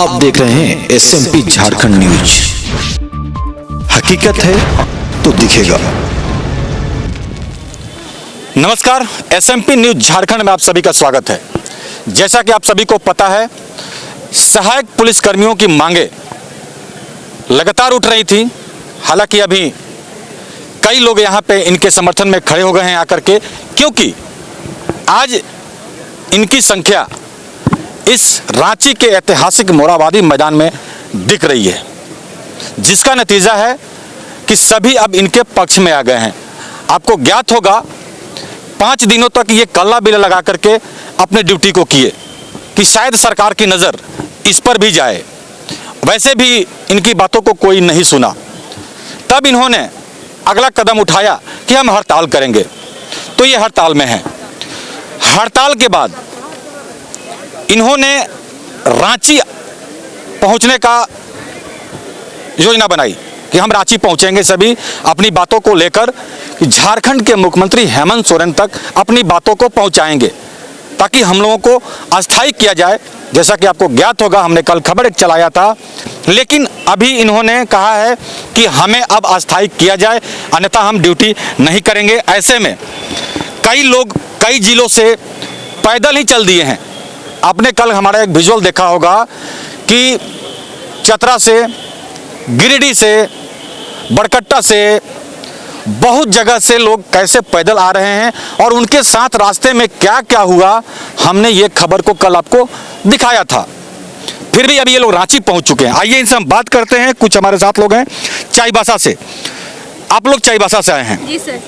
आप देख रहे हैं SMP झारखंड न्यूज। हकीकत है तो दिखेगा। नमस्कार, SMP न्यूज झारखंड में आप सभी का स्वागत है। जैसा कि आप सभी को पता है, सहायक पुलिसकर्मियों की मांगे लगातार उठ रही थी। हालांकि अभी कई लोग यहां पे इनके समर्थन में खड़े हो गए हैं आकर के, क्योंकि आज इनकी संख्या इस रांची के ऐतिहासिक मोरहाबादी मैदान में दिख रही है, जिसका नतीजा है कि सभी अब इनके पक्ष में आ गए हैं। आपको ज्ञात होगा 5 दिनों तक ये कल्ला बिल्ला लगा करके अपने ड्यूटी को किए कि शायद सरकार की नज़र इस पर भी जाए। वैसे भी इनकी बातों को कोई नहीं सुना। तब इन्होंने अगला कदम उठाया कि हम हड़ताल करेंगे, तो ये हड़ताल में हैं। हड़ताल के बाद इन्होंने रांची पहुंचने का योजना बनाई कि हम रांची पहुंचेंगे सभी अपनी बातों को लेकर, झारखंड के मुख्यमंत्री हेमंत सोरेन तक अपनी बातों को पहुंचाएंगे ताकि हम लोगों को अस्थायी किया जाए। जैसा कि आपको ज्ञात होगा, हमने कल खबर एक चलाया था, लेकिन अभी इन्होंने कहा है कि हमें अब अस्थायी किया जाए, अन्यथा हम ड्यूटी नहीं करेंगे। ऐसे में कई लोग कई जिलों से पैदल ही चल दिए हैं। आपने कल हमारा एक विजुअल देखा होगा कि चतरा से, गिरिडीह से, बरकट्टा से, बहुत जगह से लोग कैसे पैदल आ रहे हैं और उनके साथ रास्ते में क्या क्या हुआ, हमने ये खबर को कल आपको दिखाया था। फिर भी अभी ये लोग रांची पहुंच चुके हैं। आइए इनसे हम बात करते हैं। कुछ हमारे साथ लोग हैं चाईबासा से। आप लोग चाईबासा से आए हैं? जी सर।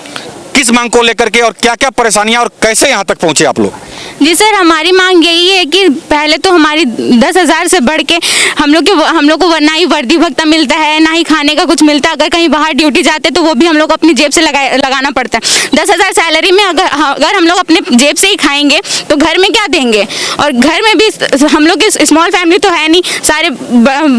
किस मांग को लेकर के और क्या क्या परेशानियां और कैसे यहाँ तक पहुंचे आप लोग? जी सर, हमारी मांग यही है कि पहले तो हमारी 10,000 से बढ़ के हम लोग को ना ही वर्दी भत्ता मिलता है, ना ही खाने का कुछ मिलता है। अगर कहीं बाहर ड्यूटी जाते तो वो भी हम लोग अपनी जेब से लगाना पड़ता है। 10,000 सैलरी में अगर हम लोग अपने जेब से ही खाएंगे तो घर में क्या देंगे? और घर में भी हम लोग की स्मॉल फैमिली तो है नहीं, सारे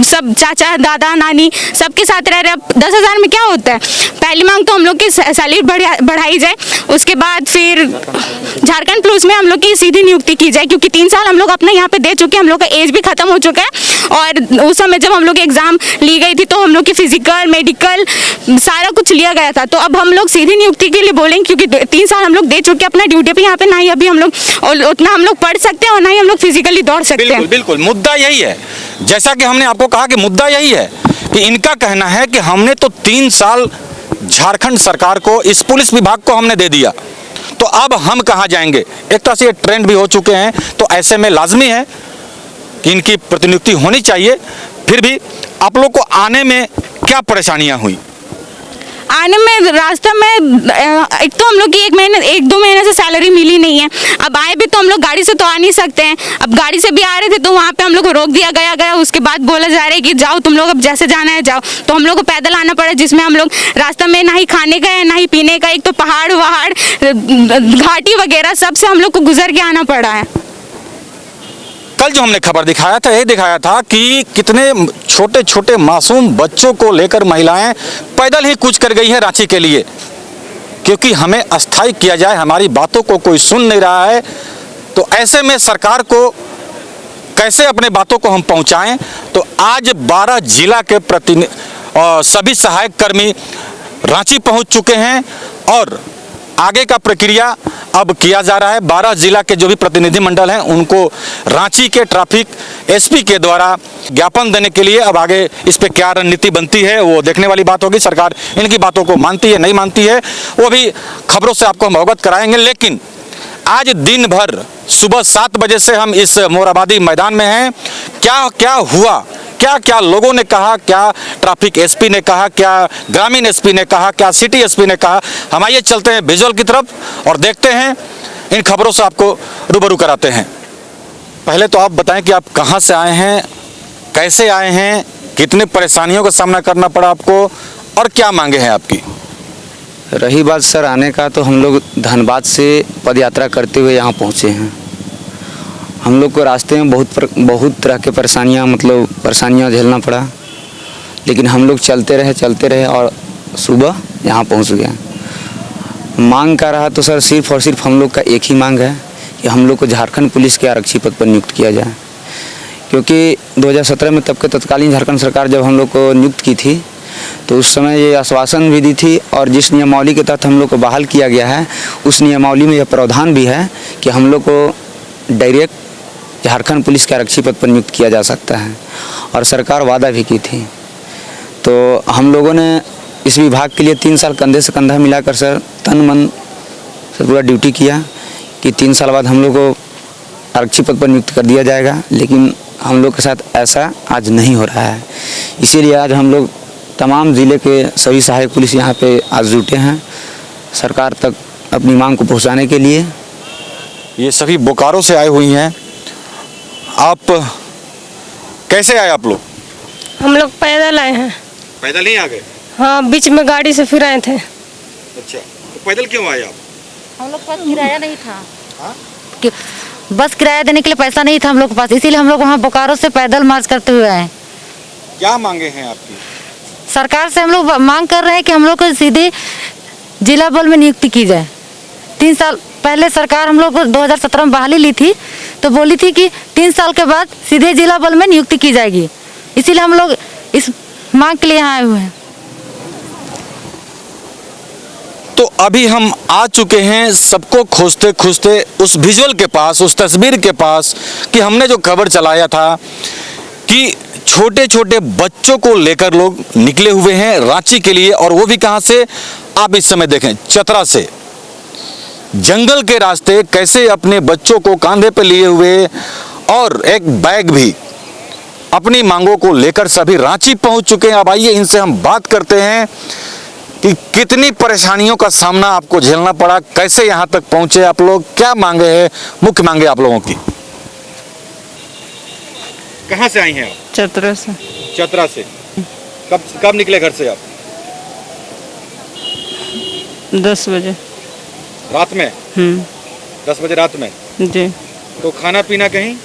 सब चाचा दादा नानी सबके साथ रह रहे। अब 10,000 में क्या होता है? पहली मांग तो हम लोग की सैलरी बढ़ाई जाए। उसके बाद फिर झारखंड पुलिस में हम लोग की सीधी नियुक्ति की जाए, क्योंकि 3 साल हम लोग अपना यहाँ पे दे चुके हैं। हम लोग का एज भी खत्म हो चुका है और उस समय जब हम लोग एग्जाम ली गई थी तो हम लोग की फिजिकल मेडिकल सारा कुछ लिया गया था। तो अब हम लोग सीधी नियुक्ति के लिए बोलेंगे, क्योंकि 3 साल हम लोग दे चुके हैं अपना ड्यूटी पे यहाँ पे। ना ही अभी हम लोग उतना हम लोग पढ़ सकते हैं और ना ही हम लोग फिजिकली दौड़ सकते हैं। बिल्कुल, मुद्दा यही है। जैसा कि हमने आपको कहा कि मुद्दा यही है कि इनका कहना है कि हमने तो 3 साल झारखंड सरकार को, इस पुलिस विभाग को हमने दे दिया, तो अब हम कहां जाएंगे? एक तरह से ये ट्रेंड भी हो चुके हैं। तो ऐसे में लाजमी है कि इनकी प्रतिनियुक्ति होनी चाहिए। फिर भी आप लोग को आने में क्या परेशानियां हुई? आने में रास्ते में एक तो हम लोग की 1-2 महीने से सैलरी मिली नहीं है। अब आए भी तो हम लोग गाड़ी से तो आ नहीं सकते हैं। अब गाड़ी से भी आ रहे थे तो वहाँ पे हम लोग को रोक दिया गया। उसके बाद बोला जा रहा है कि जाओ तुम लोग, अब जैसे जाना है जाओ। तो हम लोग को पैदल आना पड़ा, जिसमें हम लोग रास्ते में ना ही खाने का है ना ही पीने का। एक तो पहाड़ वहाड़ घाटी वगैरह सब से हम लोग को गुजर के आना पड़ा है। कल जो हमने खबर दिखाया था, ये दिखाया था कि कितने छोटे छोटे मासूम बच्चों को लेकर महिलाएं पैदल ही कूच कर गई हैं रांची के लिए, क्योंकि हमें अस्थायी किया जाए। हमारी बातों को कोई सुन नहीं रहा है। तो ऐसे में सरकार को कैसे अपने बातों को हम पहुंचाएं? तो आज 12 जिला के सभी सहायक कर्मी रांची पहुंच चुके हैं और आगे का प्रक्रिया अब किया जा रहा है। 12 जिला के जो भी प्रतिनिधि मंडल हैं उनको रांची के ट्रैफिक SP के द्वारा ज्ञापन देने के लिए अब आगे इस पे क्या रणनीति बनती है वो देखने वाली बात होगी। सरकार इनकी बातों को मानती है नहीं मानती है वो भी खबरों से आपको हम अवगत कराएंगे। लेकिन आज दिन भर सुबह 7 बजे से हम इस मोरहाबादी मैदान में हैं। क्या क्या हुआ, क्या क्या लोगों ने कहा, क्या ट्रैफिक SP ने कहा, क्या ग्रामीण SP ने कहा, क्या सिटी SP ने कहा, हम आइए चलते हैं विजुअल की तरफ और देखते हैं। इन खबरों से आपको रूबरू कराते हैं। पहले तो आप बताएं कि आप कहां से आए हैं, कैसे आए हैं, कितने परेशानियों का सामना करना पड़ा आपको और क्या मांगे हैं आपकी? रही बात सर आने का, तो हम लोग धनबाद से पद यात्रा करते हुए यहाँ पहुँचे हैं। हम लोग को रास्ते में बहुत तरह के परेशानियाँ झेलना पड़ा, लेकिन हम लोग चलते रहे और सुबह यहाँ पहुँच गए। मांग का रहा तो सर सिर्फ और सिर्फ हम लोग का एक ही मांग है कि हम लोग को झारखंड पुलिस के आरक्षी पद पर नियुक्त किया जाए। क्योंकि 2017 में तब के तत्कालीन झारखंड सरकार जब हम लोग को नियुक्त की थी तो उस समय ये आश्वासन भी दी थी, और जिस नियमावली के तहत हम लोग को बहाल किया गया है उस नियमावली में यह प्रावधान भी है कि हम लोग को डायरेक्ट झारखंड पुलिस के आरक्षी पद पर नियुक्त किया जा सकता है, और सरकार वादा भी की थी। तो हम लोगों ने इस विभाग के लिए 3 साल कंधे से कंधा मिलाकर सर तन मन से पूरा ड्यूटी किया कि 3 साल बाद हम लोग को आरक्षी पद पर नियुक्त कर दिया जाएगा, लेकिन हम लोग के साथ ऐसा आज नहीं हो रहा है। इसीलिए आज हम लोग तमाम ज़िले के सभी सहायक पुलिस यहाँ पे आज जुटे हैं सरकार तक अपनी मांग को पहुँचाने के लिए। ये सभी बोकारो से आई हुई हैं। आप कैसे आए आप लोग? हम लोग पैदल आए हैं। पैदल ही आ गए? हाँ, बीच में गाड़ी से फिर आए थे। अच्छा, तो पैदल क्यों आए आप? हम लोग के पास किराया नहीं था। हाँ? कि बस किराया देने के लिए पैसा नहीं था हम लोग के पास, इसीलिए हम लोग वहाँ बोकारो से पैदल मार्च करते हुए आए। क्या मांगे हैं आपकी? सरकार से हम लोग मांग कर रहे हैं कि हम लोग को सीधे जिला बल में नियुक्ति की जाए। 3 साल पहले सरकार हम लोग को 2017 में बहाली ली थी, तो बोली थी कि 3 साल के बाद सीधे जिला बल में नियुक्ति की जाएगी, इसीलिए हम लोग इस मांग के लिए यहाँ आए हुए हैं। तो अभी हम आ चुके हैं सबको खोजते खोजते उस विजुअल के पास, उस तस्वीर के पास कि हमने जो खबर चलाया था कि छोटे छोटे बच्चों को लेकर लोग निकले हुए हैं रांची के लिए, और वो भी कहां से? आप इस समय देखें, चतरा से, जंगल के रास्ते कैसे अपने बच्चों को कांधे पे लिए हुए और एक बैग भी, अपनी मांगों को लेकर सभी रांची पहुंच चुके हैं। अब आइए इनसे हम बात करते हैं कि कितनी परेशानियों का सामना आपको झेलना पड़ा, कैसे यहां तक पहुंचे आप लोग, क्या मांगे हैं, मुख्य मांगे आप लोगों की। कहां से आई हैं आप? चतरा से। चतरा से। कब निकले घर से आप? 10 बजे। रात में? 10 बजे रात में? जी। तो खाना पीना कहीं?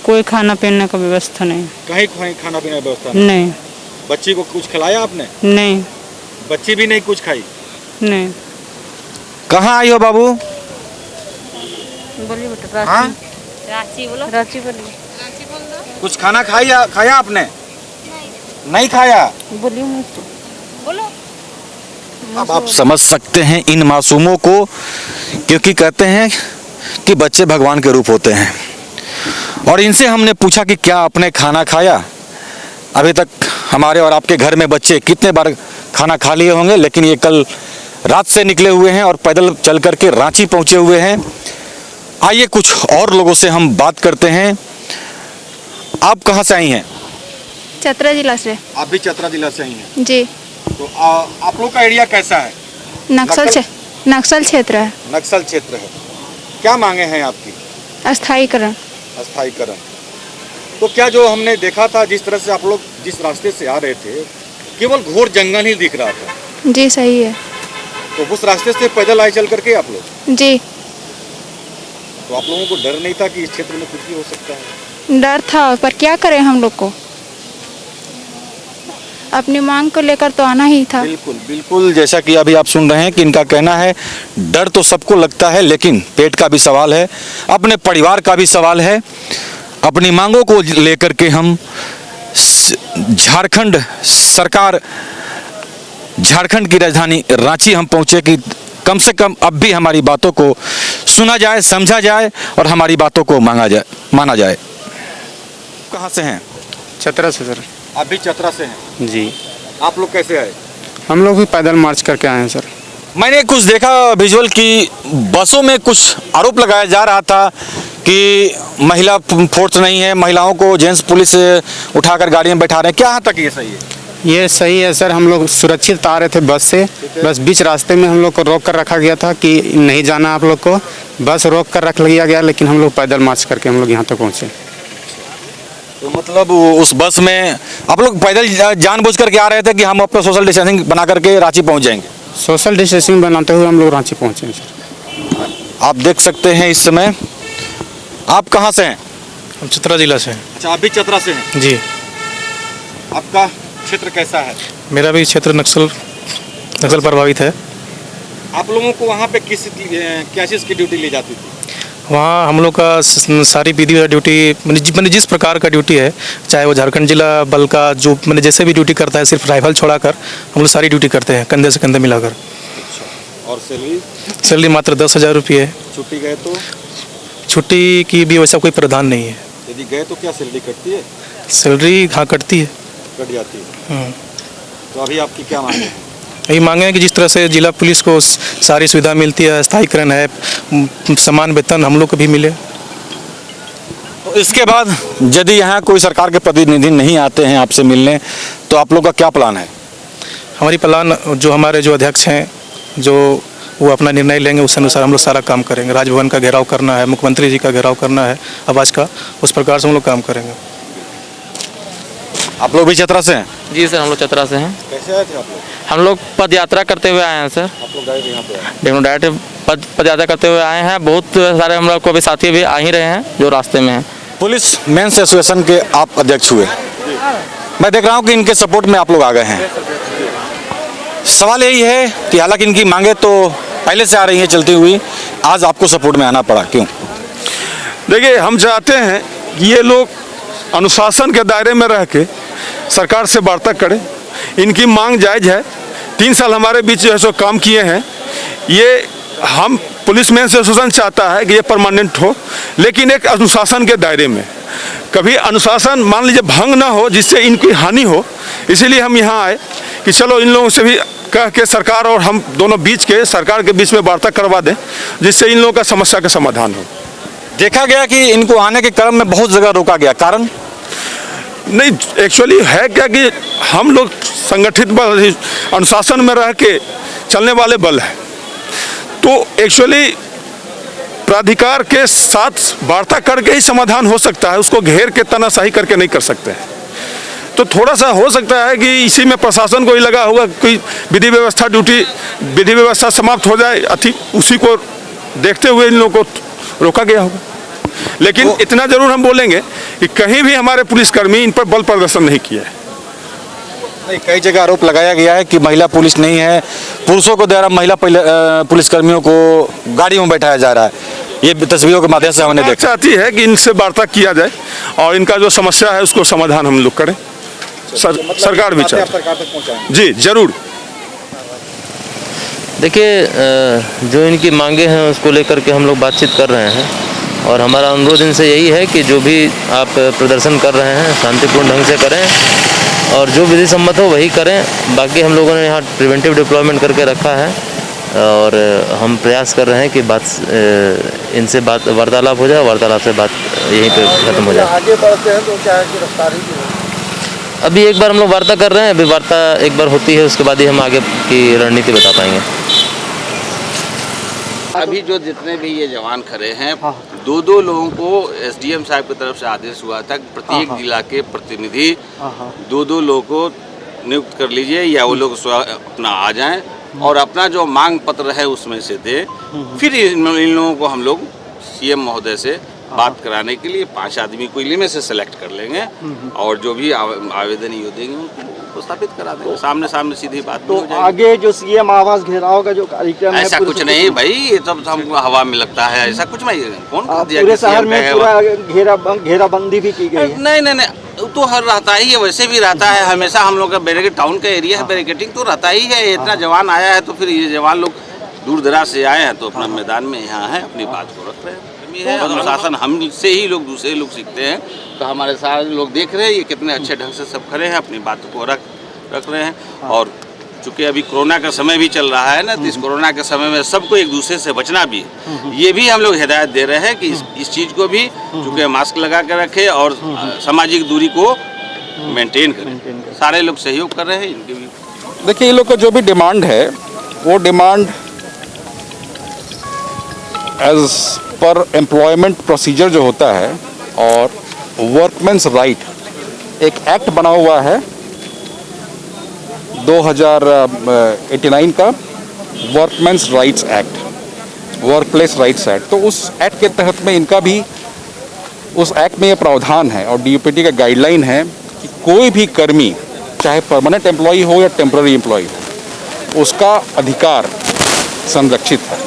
कोई खाना पीने का व्यवस्था नहीं। कहीं खाना पीने की व्यवस्था नहीं। बच्ची को कुछ खिलाया आपने? नहीं। बच्ची भी नहीं कुछ खाई? नहीं। कहाँ आई हो बाबू? बोलिए बेटा। हाँ? रांची बोलो। रांची बोलिए। कुछ खाना खाया आपने? नहीं खाया? बोलिए बोलो। अब आप समझ सकते हैं इन मासूमों को, क्योंकि कहते हैं कि बच्चे भगवान के रूप होते हैं, और इनसे हमने पूछा कि क्या आपने खाना खाया? अभी तक हमारे और आपके घर में बच्चे कितने बार खाना खा लिए होंगे, लेकिन ये कल रात से निकले हुए हैं और पैदल चल करके रांची पहुंचे हुए हैं। आइए कुछ और लोगों से हम बात करते हैं। आप कहां से आई हैं? चतरा जिला से। आप भी चतरा जिला से आई हैं? जी। तो आप लोग का एरिया कैसा है? नक्सल क्षेत्र है। नक्सल क्षेत्र है। क्या मांगे हैं आपकी? अस्थायीकरण। अस्थायीकरण। तो क्या जो हमने देखा था, जिस तरह से आप लोग जिस रास्ते से आ रहे थे, केवल घोर जंगल ही दिख रहा था? जी सही है। तो उस रास्ते से पैदल आए चल करके आप लोग? जी। तो आप लोगों को डर नहीं था कि इस क्षेत्र में कुछ भी हो सकता है? डर था, पर क्या करें, हम लोग को अपनी मांग को लेकर तो आना ही था। बिल्कुल बिल्कुल, जैसा कि अभी आप सुन रहे हैं कि इनका कहना है डर तो सबको लगता है, लेकिन पेट का भी सवाल है, अपने परिवार का भी सवाल है। अपनी मांगों को लेकर के हम झारखंड सरकार, झारखंड की राजधानी रांची हम पहुंचे कि कम से कम अब भी हमारी बातों को सुना जाए, समझा जाए और हमारी बातों को माना जाए। कहाँ से हैं? चतरा से सर। आप भी चतरा से हैं? जी। आप लोग कैसे आए? हम लोग भी पैदल मार्च करके आए हैं सर। मैंने कुछ देखा विजुअल की बसों में कुछ आरोप लगाया जा रहा था कि महिला फोर्स नहीं है, महिलाओं को जेंट्स पुलिस उठाकर गाड़ी में बैठा रहे हैं। क्या यहाँ तक ये सही है? ये सही है सर। हम लोग सुरक्षित आ रहे थे बस से, बस बीच रास्ते में हम लोग को रोक कर रखा गया था कि नहीं जाना आप लोग को, बस रोक कर रख लिया गया, लेकिन हम लोग पैदल मार्च करके हम लोग यहाँ तक पहुँचे। तो मतलब उस बस में आप लोग पैदल जानबूझ करके आ रहे थे कि हम अपना सोशल डिस्टेंसिंग बना करके रांची पहुँच जाएंगे? सोशल डिस्टेंसिंग बनाते हुए हम लोग रांची पहुँचे हैं सर। आप देख सकते हैं इस समय। आप कहाँ से हैं? हम चतरा जिला से हैं। अच्छा, आप भी चतरा से हैं? जी। आपका क्षेत्र कैसा है? मेरा भी क्षेत्र नक्सल प्रभावित है। आप लोगों को वहाँ पे क्या चीज़ की ड्यूटी ली जाती थी? वहाँ हम लोग का सारी विधि ड्यूटी मैंने जिस प्रकार का ड्यूटी है, चाहे वो झारखंड जिला बल का जो मैंने जैसे भी ड्यूटी करता है, सिर्फ राइफल छोड़ाकर हम लोग सारी ड्यूटी करते हैं कंधे से कंधे मिलाकर। और सैलरी? सैलरी मात्र 10,000 रुपये है। छुट्टी गए तो? छुट्टी की भी वैसा कोई प्रावधान नहीं है। यदि गए तो क्या सैलरी कटती है? सैलरी हाँ कटती है। कट जाती है। तो अभी आपकी क्या मांग है? यही मांगे हैं कि जिस तरह से जिला पुलिस को सारी सुविधा मिलती है, स्थायीकरण है, समान वेतन हम लोग को भी मिले। तो इसके बाद यदि यहाँ कोई सरकार के प्रतिनिधि नहीं आते हैं आपसे मिलने, तो आप लोग का क्या प्लान है? हमारी प्लान जो हमारे जो अध्यक्ष हैं, जो वो अपना निर्णय लेंगे, उस अनुसार हम लोग सारा काम करेंगे। राजभवन का घेराव करना है, मुख्यमंत्री जी का घेराव करना है आवाज़ का, उस प्रकार से हम लोग काम करेंगे। आप लोग भी चतरा से हैं? जी सर, हम लोग चतरा से हैं। कैसे आए थे आप लोग? हम लोग पद यात्रा करते हुए आए हैं सर। आप लोग गए थे यहाँ पे? डायरेक्ट पद यात्रा करते हुए आए हैं। बहुत सारे हम लोग को भी साथी भी आ ही रहे हैं जो रास्ते में हैं। पुलिस मेंस एसोसिएशन के आप अध्यक्ष हुए, मैं देख रहा हूँ कि इनके सपोर्ट में आप लोग आ गए हैं। सवाल यही है कि हालांकि इनकी मांगे तो पहले से आ रही हैं चलती हुई, आज आपको सपोर्ट में आना पड़ा, क्यों? देखिए, हम चाहते हैं कि ये लोग अनुशासन के दायरे में रह के सरकार से वार्ता करें। इनकी मांग जायज़ है। 3 साल हमारे बीच जो है सो काम किए हैं। ये हम पुलिस मेंस एसोसिएशन चाहता है कि ये परमानेंट हो, लेकिन एक अनुशासन के दायरे में। कभी अनुशासन मान लीजिए भंग ना हो जिससे इनकी हानि हो, इसीलिए हम यहाँ आए कि चलो इन लोगों से भी कह के सरकार और हम दोनों सरकार के बीच में वार्ता करवा दें, जिससे इन लोगों का समस्या का समाधान हो। देखा गया कि इनको आने के क्रम में बहुत जगह रोका गया, कारण नहीं, एक्चुअली है क्या कि हम लोग संगठित बल, अनुशासन में रह के चलने वाले बल हैं, तो एक्चुअली प्राधिकार के साथ वार्ता करके ही समाधान हो सकता है। उसको घेर के तानाशाही करके नहीं कर सकते हैं। तो थोड़ा सा हो सकता है कि इसी में प्रशासन को ही लगा होगा कोई विधि व्यवस्था समाप्त हो जाए, उसी को देखते हुए इन लोगों को रोका गया होगा। लेकिन इतना जरूर हम बोलेंगे कि कहीं भी हमारे पुलिसकर्मी इन पर बल प्रदर्शन नहीं किया है। नहीं, कई जगह आरोप लगाया गया है कि महिला पुलिस नहीं है, पुरुषों को द्वारा महिला पुलिसकर्मियों को गाड़ियों में बैठाया जा रहा है। ये तस्वीरों के माध्यम से हमने देखा। चाहती है कि इनसे वार्ता किया जाए और इनका जो समस्या है उसको समाधान हम लोग करें। सरकार भी चाहती जी जरूर। देखिए, जो इनकी मांगे हैं उसको लेकर के हम लोग बातचीत कर रहे हैं, और हमारा अनुरोध इनसे यही है कि जो भी आप प्रदर्शन कर रहे हैं शांतिपूर्ण ढंग से करें और जो विधि सम्मत हो वही करें। बाकी हम लोगों ने यहाँ प्रिवेंटिव डिप्लॉयमेंट करके रखा है और हम प्रयास कर रहे हैं कि इनसे वार्तालाप हो जाए, वार्तालाप से बात यहीं पे खत्म हो जाए। आगे बढ़ते हैं तो क्या है कि गिरफ्तारी भी हो? अभी एक बार हम लोग वार्ता कर रहे हैं, अभी वार्ता एक बार होती है उसके बाद ही हम आगे की रणनीति बता पाएंगे। अभी जो जितने भी ये जवान खड़े हैं, 2 लोगों को एसडीएम साहब की तरफ से आदेश हुआ था कि प्रत्येक जिला के प्रतिनिधि 2 लोगों को नियुक्त कर लीजिए, या वो लोग अपना आ जाएं और अपना जो मांग पत्र है उसमें से दे। फिर इन लोगों को हम लोग सीएम महोदय से बात कराने के लिए 5 आदमी को इनमें से सेलेक्ट कर लेंगे और जो भी आवेदन ये देंगे उनको स्थापित करा देंगे। सामने सीधी बात तो आगे जो सीएम आवास घेराव का जो कार्यक्रम है, ऐसा कुछ नहीं भाई, ये सब हमको हवा में लगता है, ऐसा कुछ नहीं। कौन पूरे शहर में पूरा घेराबंदी भी की गई है? नहीं, तो हर रहता ही है, वैसे भी रहता है हमेशा। हम लोग का बैरिकेड टाउन का एरिया है, बैरिकेडिंग तो रहता ही है। इतना जवान आया है तो फिर ये जवान लोग दूर दराज से आए हैं तो अपना मैदान में यहाँ है, अपनी बात को रख रहे हैं। अनुशासन हमसे ही लोग दूसरे लोग सीखते हैं, तो हमारे सारे लोग देख रहे हैं ये कितने अच्छे ढंग से सब खड़े हैं, अपनी बात को रख रहे हैं। और चूँकि अभी कोरोना का समय भी चल रहा है ना, तो इस कोरोना के समय में सबको एक दूसरे से बचना भी है। ये भी हम लोग हिदायत दे रहे हैं कि इस चीज़ को भी चूँकि मास्क लगा कर रखें और सामाजिक दूरी को मेंटेन करें। सारे लोग सहयोग कर रहे हैं इनके भी। देखिए, ये लोग का जो भी डिमांड है वो डिमांड एज पर एम्प्लॉयमेंट प्रोसीजर जो होता है और वर्कमैन्स राइट एक एक्ट बना हुआ है 2089 का, workman's rights act, work place rights act. तो उस एक्ट के तहत में इनका भी उस एक्ट में ये प्रावधान है और डीयूपीटी का गाइडलाइन है कि कोई भी कर्मी चाहे परमानेंट एम्प्लॉई हो या टेम्पररी एम्प्लॉई हो, उसका अधिकार संरक्षित है।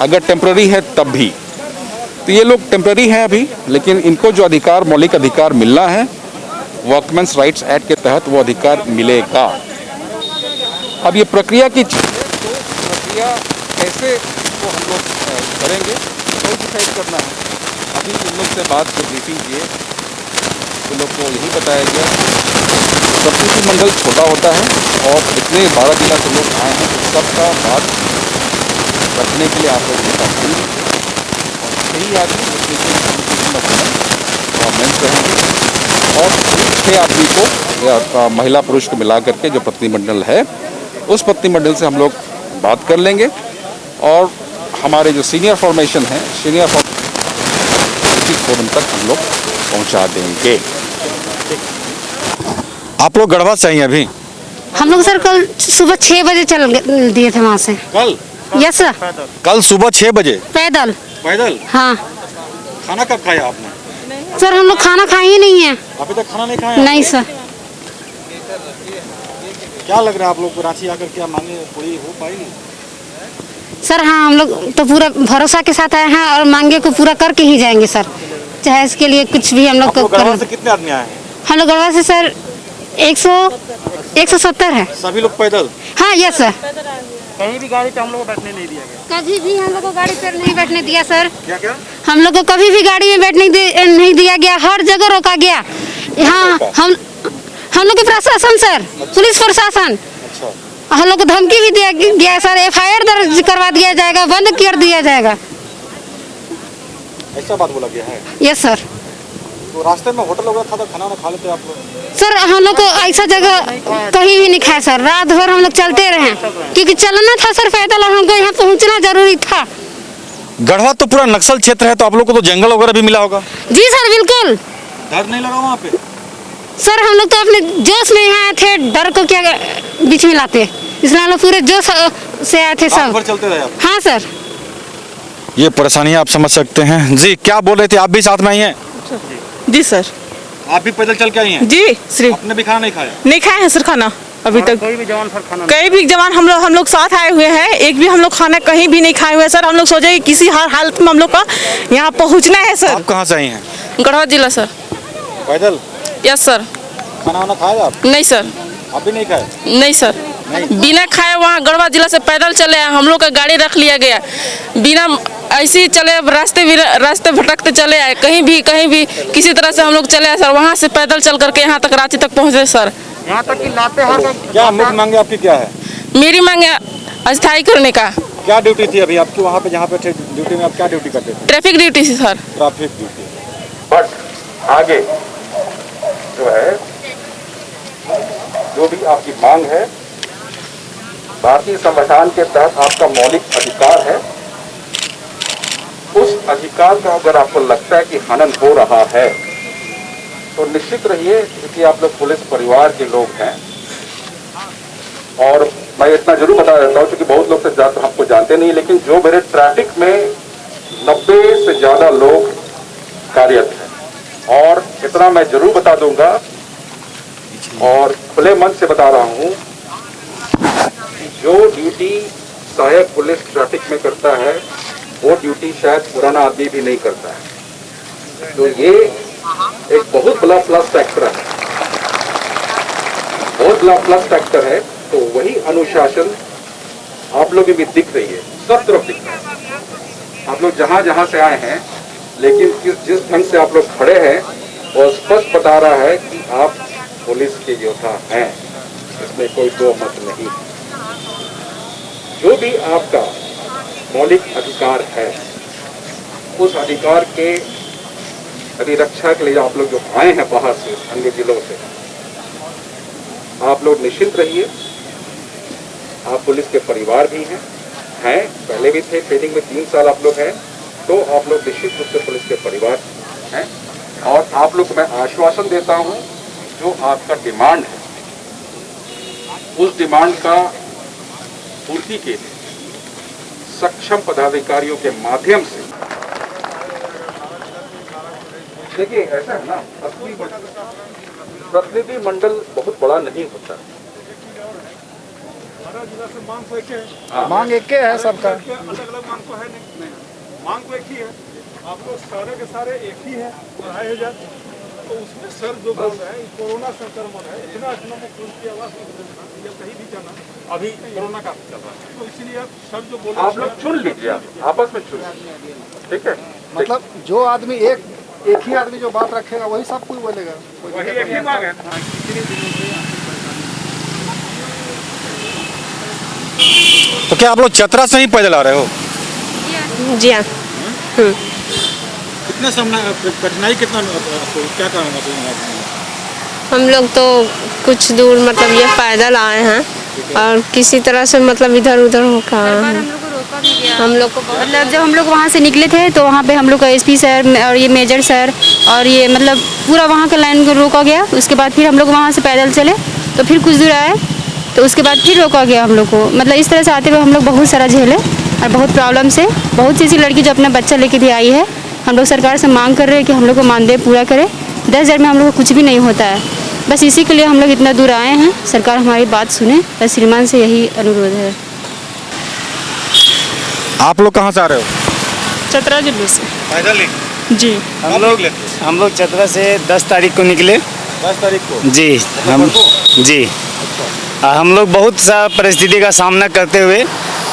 अगर टेम्पररी है तब भी, तो ये लोग टेम्पररी हैं अभी, लेकिन इनको जो अधिकार, मौलिक अधिकार मिलना है वर्कमेंस राइट्स एक्ट के तहत, वो अधिकार मिलेगा। अब ये प्रक्रिया की चीज़ है, तो प्रक्रिया कैसे इसको हम लोग करेंगे तो डिसाइड करना है। अभी इन लोग से बात जब ब्रीफिंग किए तो लोग को यही बताया गया प्रतिनिधिमंडल छोटा होता है और इतने 12 जिला से लोग आए हैं तो सबका बात रखने के लिए आप लोग सही आदमी गवर्नमेंट रहेंगे और 6 आदमी को या महिला पुरुष को मिला करके जो प्रतिनिधिमंडल है उस प्रतिनिधिमंडल से हम लोग बात कर लेंगे और हमारे जो सीनियर फॉर्मेशन है सीनियर फोरम तक हम लोग पहुंचा देंगे। आप लोग गढ़वा से आई हैं अभी? हम लोग सर कल सुबह 6 बजे चल दिए थे वहाँ से। कल? Yes sir. कल सुबह 6 बजे पैदल? पैदल? हाँ। खाना कब खाया आपने? सर हम लोग खाना खाए ही नहीं है। अभी तक खाना नहीं खाया? नहीं सर। क्या लग रहा है आप लोग को रांची आकर क्या मांगे पूरी हो पाएगी? सर हाँ, हम लोग तो पूरा भरोसा के साथ आए हैं और मांगे को पूरा करके ही जाएंगे सर, चाहे इसके लिए कुछ भी हम लोग को गढ़वा से कितने आदमी आए हैं? हम लोग गढ़वा से सर 170 है। सभी लोग पैदल? हाँ यस सर। कहीं भी गाड़ी पे हम लोग को बैठने नहीं दिया गया? कभी भी हम लोग को गाड़ी पर नहीं बैठने दिया सर। क्या क्या? हम लोग को कभी भी गाड़ी में बैठने नहीं दिया गया, हर जगह रोका गया। यहाँ हम लोग के प्रशासन सर, पुलिस प्रशासन हम लोग को धमकी भी दिया गया सर, FIR दर्ज करवा दिया जाएगा, बंद कर दिया जाएगा। ऐसा बात बोला गया है? Yes sir. तो रास्ते में होटल वगैरह था तो खाना खा लेते आप लोग? सर हम लोग को ऐसा जगह कहीं भी नहीं खाया सर, रात भर हम लोग चलते रहे क्योंकि चलना था सर पैदल और हमको यहाँ पहुँचना जरूरी था। गढ़वा तो पूरा नक्सल क्षेत्र है तो आप लोग को तो जंगल वगैरह भी मिला होगा? जी सर बिल्कुल। डर नहीं लगा वहाँ पे? सर हम लोग तो अपने जोश में यहाँ आए थे, डर को क्या बीच में लाते, इसलिए हम लोग पूरे जोश से आए थे सब। चलते रहे आप? हाँ सर। ये परेशानियाँ आप समझ सकते हैं। जी क्या बोल रहे थे, आप भी साथ में आई हैं? जी सर। आप भी पैदल चल के आई हैं? जी सिर्फ। आपने भी खाना नहीं खाया? नहीं खाए हैं सर खाना अभी तक। कोई भी जवान सर खाना? कई भी जवान हम लोग साथ आए हुए हैं, एक भी हम लोग खाना कहीं भी नहीं खाए हुए सर। हम लोग सोचे कि किसी हर हालत में हम लोग का यहाँ पहुँचना है सर। आप कहाँ से आई हैं? गढ़वा जिला सर। पैदल? Yes sir. खाना वाना खाया आप? नहीं सर। आप भी नहीं खाए? नहीं सर, बिना खाए वहाँ गढ़वा जिला से पैदल चले आए। हम लोग का गाड़ी रख लिया गया, बिना ऐसे ही चले, रास्ते भटकते चले आए, कहीं भी किसी तरह से हम लोग चले आए सर। वहाँ से पैदल चल करके यहाँ तक रांची तक पहुँचे सर। यहाँ तक कि लातेहार का क्या मुख्य मांगे आपकी क्या है? मेरी मांग अस्थायी करने का। क्या ड्यूटी थी अभी आपकी वहाँ पे, जहाँ पे थे ड्यूटी में आप क्या ड्यूटी करते थे? ट्रैफिक ड्यूटी थी सर। Traffic duty. बट आगे जो है जो भी आपकी मांग है भारतीय संविधान के तहत आपका मौलिक अधिकार है, उस अधिकार का अगर आपको लगता है कि हनन हो रहा है तो निश्चित रहिए, क्योंकि आप लोग पुलिस परिवार के लोग हैं। और मैं इतना जरूर बता देता हूँ क्योंकि बहुत लोग तो हमको जानते नहीं, लेकिन जो मेरे ट्रैफिक में 90 से ज्यादा लोग कार्यरत हैं। और इतना मैं जरूर बता दूंगा और खुले मन से बता रहा हूं कि जो ड्यूटी सहायक पुलिस ट्रैफिक में करता है वो ड्यूटी शायद पुराना आदमी भी नहीं करता है। तो ये एक बहुत बड़ा प्लस फैक्टर है, बहुत बड़ा प्लस फैक्टर है। तो वही अनुशासन आप लोग भी दिख रही है, सब तरफ दिख रहा है। आप लोग जहां जहां से आए हैं, लेकिन जिस ढंग से आप लोग खड़े हैं वो स्पष्ट बता रहा है कि आप पुलिस के योद्धा हैं, इसमें कोई दो मत नहीं। जो भी आपका मौलिक अधिकार है उस अधिकार के अभिरक्षा के लिए आप लोग जो आए हैं बाहर से, अन्य जिलों से, आप लोग निश्चिंत रहिए। आप पुलिस के परिवार भी हैं, पहले भी थे, ट्रेनिंग में 3 साल आप लोग हैं, तो आप लोग निश्चित रूप से पुलिस के परिवार हैं। और आप लोग को मैं आश्वासन देता हूं, जो आपका डिमांड है उस डिमांड का पूर्ति के लिए सक्षम पदाधिकारियों के माध्यम से, देखिए ऐसा है ना, प्रतिनिधि मंडल बहुत बड़ा नहीं होता। मांग एक है सबका, अलग अलग मांग तो है नहीं, मांग तो एक ही है। आप लोग सारे के सारे एक ही हैं 2500, तो उसमें सर जो बोल रहे हैं कोरोना संक्रमण है, इतना की आवाज़ या कहीं भी जाना, अभी कोरोना का चल रहा है, तो इसीलिए आप सर जो बोल आप लोग चुन लीजिए, आपस में चुन लीजिए, ठीक है। मतलब जो आदमी एक ही आदमी जो बात रखेगा वही सब कोई बोलेगा, वही एक ही बात है। तो क्या आप लोग चतरा से ही पैदल आ रहे हो? जी हाँ। कितना सामना कठिनाई कितना क्या कारण है? हम लोग तो कुछ दूर मतलब ये पैदल आए हैं और किसी तरह से मतलब इधर उधर होकर हम लोग को मतलब जब हम लोग वहाँ से निकले थे तो वहाँ पे हम लोग का एसपी सर और ये मेजर सर और ये मतलब पूरा वहाँ का लाइन को रोका गया। उसके बाद फिर हम लोग वहाँ से पैदल चले तो फिर कुछ दूर आए तो उसके बाद फिर रोका गया हम लोग को। मतलब इस तरह से आते हुए हम लोग बहुत सारा झेले और बहुत प्रॉब्लम से। बहुत सी ऐसी लड़की जो अपना बच्चा लेके भी आई है, हम लोग सरकार से मांग कर रहे हैं कि हम लोग को मानदेय पूरा करे। 10,000 में हम लोग को कुछ भी नहीं होता है, बस इसी के लिए हम लोग इतना दूर आए हैं। सरकार हमारी बात सुने, बस श्रीमान से यही अनुरोध है। आप लोग कहाँ से आ रहे हो? चतरा जिले से। पैदल ही? जी। हम लोग चतरा से 10 तारीख को निकले। 10 तारीख को? जी जी। हम लोग बहुत सा परिस्थिति का सामना करते हुए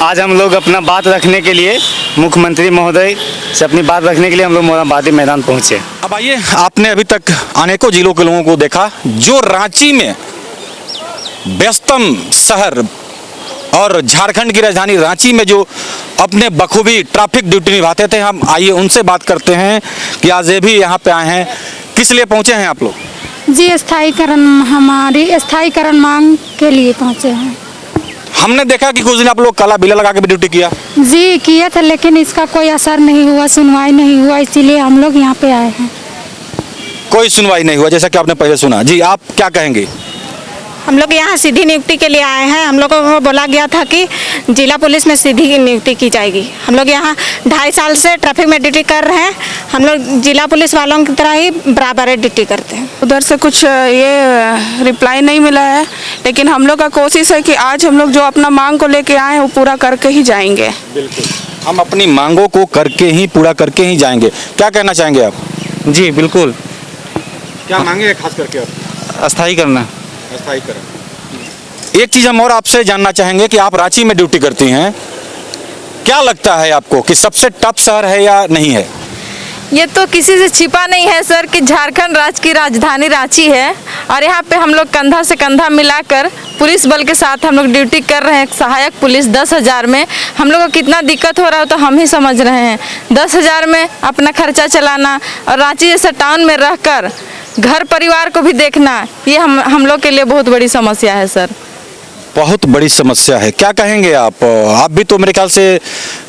आज हम लोग अपना बात रखने के लिए मुख्यमंत्री महोदय से अपनी बात रखने के लिए हम लोग मोराबादी मैदान पहुंचे। अब आइए, आपने अभी तक अनेकों जिलों के लोगों को देखा जो रांची में व्यस्तम शहर और झारखंड की राजधानी रांची में जो अपने बखूबी ट्रैफिक ड्यूटी निभाते थे। हम आइए उनसे बात करते हैं कि आज ये भी यहाँ पे आए हैं। किस लिए पहुँचे हैं आप लोग? जी, स्थायीकरण, हमारी स्थायीकरण मांग के लिए पहुँचे हैं। हमने देखा कि कुछ दिन आप लोग काला बिल्ला लगा के भी ड्यूटी किया। जी किया था, लेकिन इसका कोई असर नहीं हुआ, सुनवाई नहीं हुआ, इसीलिए हम लोग यहाँ पे आए हैं। कोई सुनवाई नहीं हुआ जैसा कि आपने पहले सुना। जी, आप क्या कहेंगे? हम लोग यहाँ सीधी नियुक्ति के लिए आए हैं। हम लोगों को बोला गया था कि जिला पुलिस में सीधी नियुक्ति की जाएगी। हम लोग यहाँ 2.5 साल से ट्रैफिक में ड्यूटी कर रहे हैं। हम लोग जिला पुलिस वालों की तरह ही बराबर ड्यूटी करते हैं। उधर से कुछ ये रिप्लाई नहीं मिला है, लेकिन हम लोग का कोशिश है कि आज हम लोग जो अपना मांग को लेके आए हैं वो पूरा करके ही जाएंगे। बिल्कुल, हम अपनी मांगों को करके ही पूरा करके ही जाएंगे। क्या कहना चाहेंगे आप? जी बिल्कुल। क्या मांगे खास करके आप? अस्थायी करना। एक चीज हम और आपसे जानना चाहेंगे कि आप रांची में ड्यूटी करती हैं, क्या लगता है आपको कि सबसे टफ शहर है या नहीं है? ये तो किसी से छिपा नहीं है सर कि झारखंड राज्य की राजधानी रांची है और यहाँ पे हम लोग कंधा से कंधा मिलाकर पुलिस बल के साथ हम लोग ड्यूटी कर रहे हैं। सहायक पुलिस 10,000 में हम लोग को कितना दिक्कत हो रहा है तो हम ही समझ रहे हैं। 10,000 में अपना खर्चा चलाना और रांची जैसे टाउन में रहकर घर परिवार को भी देखना, ये हम लोग के लिए बहुत बड़ी समस्या है सर। बहुत बड़ी समस्या है। क्या कहेंगे आप? आप भी तो मेरे ख्याल से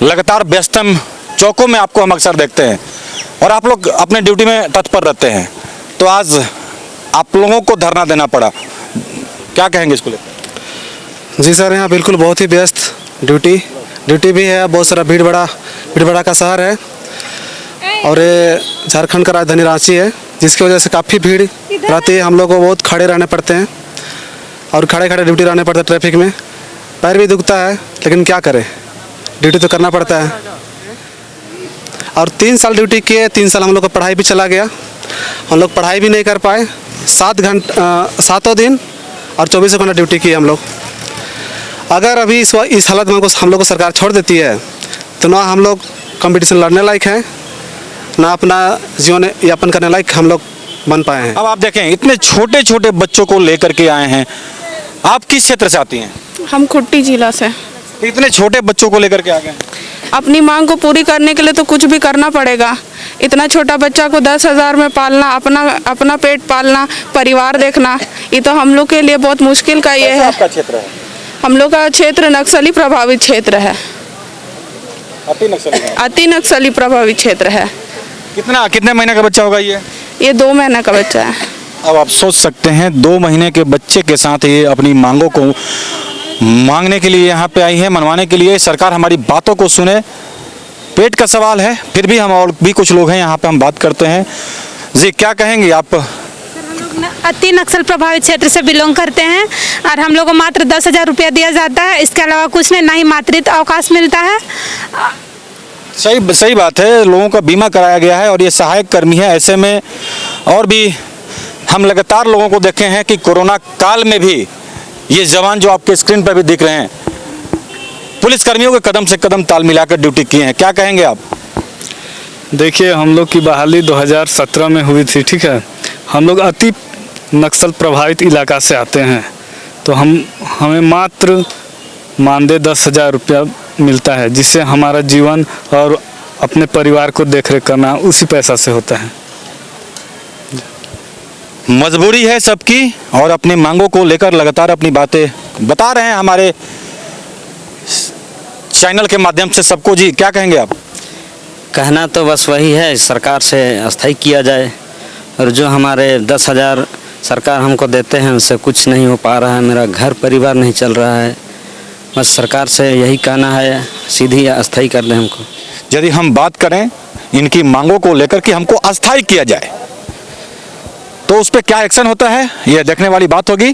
लगातार व्यस्तम चौकों में आपको हम अक्सर देखते हैं और आप लोग अपने ड्यूटी में तत्पर रहते हैं, तो आज आप लोगों को धरना देना पड़ा, क्या कहेंगे इसको लेकर? जी सर, यहाँ बिल्कुल बहुत ही व्यस्त ड्यूटी भी है, बहुत सारा भीड़ बड़ा का शहर है और ये झारखंड का राजधानी रांची है, जिसकी वजह से काफ़ी भीड़ रहती है। हम लोग को बहुत खड़े रहने पड़ते हैं और खड़े ड्यूटी रहने पड़ता है। ट्रैफिक में पैर भी दुखता है, लेकिन क्या करें, ड्यूटी तो करना पड़ता है। और 3 साल ड्यूटी किए, 3 साल हम लोग का पढ़ाई भी चला गया। हम लोग पढ़ाई भी नहीं कर पाए। 7 दिन और 24 घंटा ड्यूटी किए हम लोग। अगर अभी इस हालत में हम लोग को सरकार छोड़ देती है तो ना हम लोग कंपटीशन लड़ने लायक हैं, ना अपना जीवन यापन करने लायक हम लोग बन पाए हैं। अब आप देखें, इतने छोटे छोटे बच्चों को लेकर के आए हैं। आप किस क्षेत्र से आती हैं? हम खुट्टी जिला से। इतने छोटे बच्चों को लेकर के आ गए? अपनी मांग को पूरी करने के लिए तो कुछ भी करना पड़ेगा। इतना छोटा बच्चा को 10,000 में पालना, अपना पेट पालना, परिवार देखना, ये तो हम लोग के लिए बहुत मुश्किल का ये है। आपका क्षेत्र है? हम लोग का क्षेत्र नक्सली प्रभावित क्षेत्र है। अति नक्सली प्रभावित क्षेत्र है। कितने महीने का बच्चा होगा ये 2 महीने का बच्चा है। अब आप सोच सकते हैं, 2 महीने के बच्चे के साथ ये अपनी मांगों को मांगने के लिए यहाँ पे आई है, मनवाने के लिए। सरकार हमारी बातों को सुने। पेट का सवाल है, फिर भी हम और भी कुछ लोग हैं यहाँ पे, हम बात करते हैं। जी, क्या कहेंगे आप? अति नक्सल प्रभावित क्षेत्र से बिलोंग करते हैं और हम लोग को मात्र 10,000 रुपया दिया जाता है। इसके अलावा कुछ नहीं, ना ही मातृत्व अवकाश मिलता है। सही बात है, लोगों का बीमा कराया गया है और ये सहायक कर्मी है। ऐसे में और भी हम लगातार लोगों को देखे हैं कि कोरोना काल में भी ये जवान जो आपके स्क्रीन पर भी दिख रहे हैं, पुलिस कर्मियों के कदम से कदम ताल मिलाकर ड्यूटी किए हैं। क्या कहेंगे आप? देखिए, हम लोग की बहाली 2017 में हुई थी, ठीक है। हम लोग अति नक्सल प्रभावित इलाका से आते हैं, तो हमें मात्र मानदेय 10,000 रुपया मिलता है, जिससे हमारा जीवन और अपने परिवार को देखरेख करना उसी पैसा से होता है। मजबूरी है सबकी और अपनी मांगों को लेकर लगातार अपनी बातें बता रहे हैं हमारे चैनल के माध्यम से सबको। जी, क्या कहेंगे आप? कहना तो बस वही है, सरकार से अस्थायी किया जाए, और जो हमारे 10,000 सरकार हमको देते हैं उससे कुछ नहीं हो पा रहा है, मेरा घर परिवार नहीं चल रहा है। बस सरकार से यही कहना है, सीधी अस्थायी कर दें हमको। यदि हम बात करें इनकी मांगों को लेकर कि हमको अस्थायी किया जाए, तो उस पर क्या एक्शन होता है यह देखने वाली बात होगी।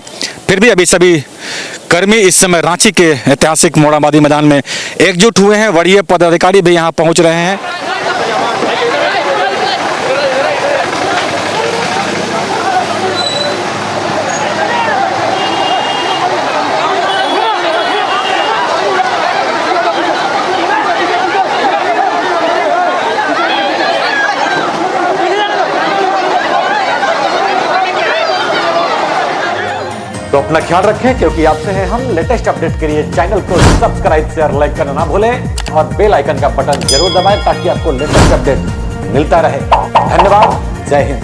फिर भी अभी सभी कर्मी इस समय रांची के ऐतिहासिक मोरहाबादी मैदान में एकजुट हुए हैं। वरीय पदाधिकारी भी यहाँ पहुँच रहे हैं। तो अपना ख्याल रखें, क्योंकि आपसे है हम लेटेस्ट अपडेट के लिए चैनल को सब्सक्राइब शेयर लाइक करना ना भूलें और बेल आइकन का बटन जरूर दबाएं ताकि आपको लेटेस्ट अपडेट मिलता रहे। धन्यवाद। जय हिंद।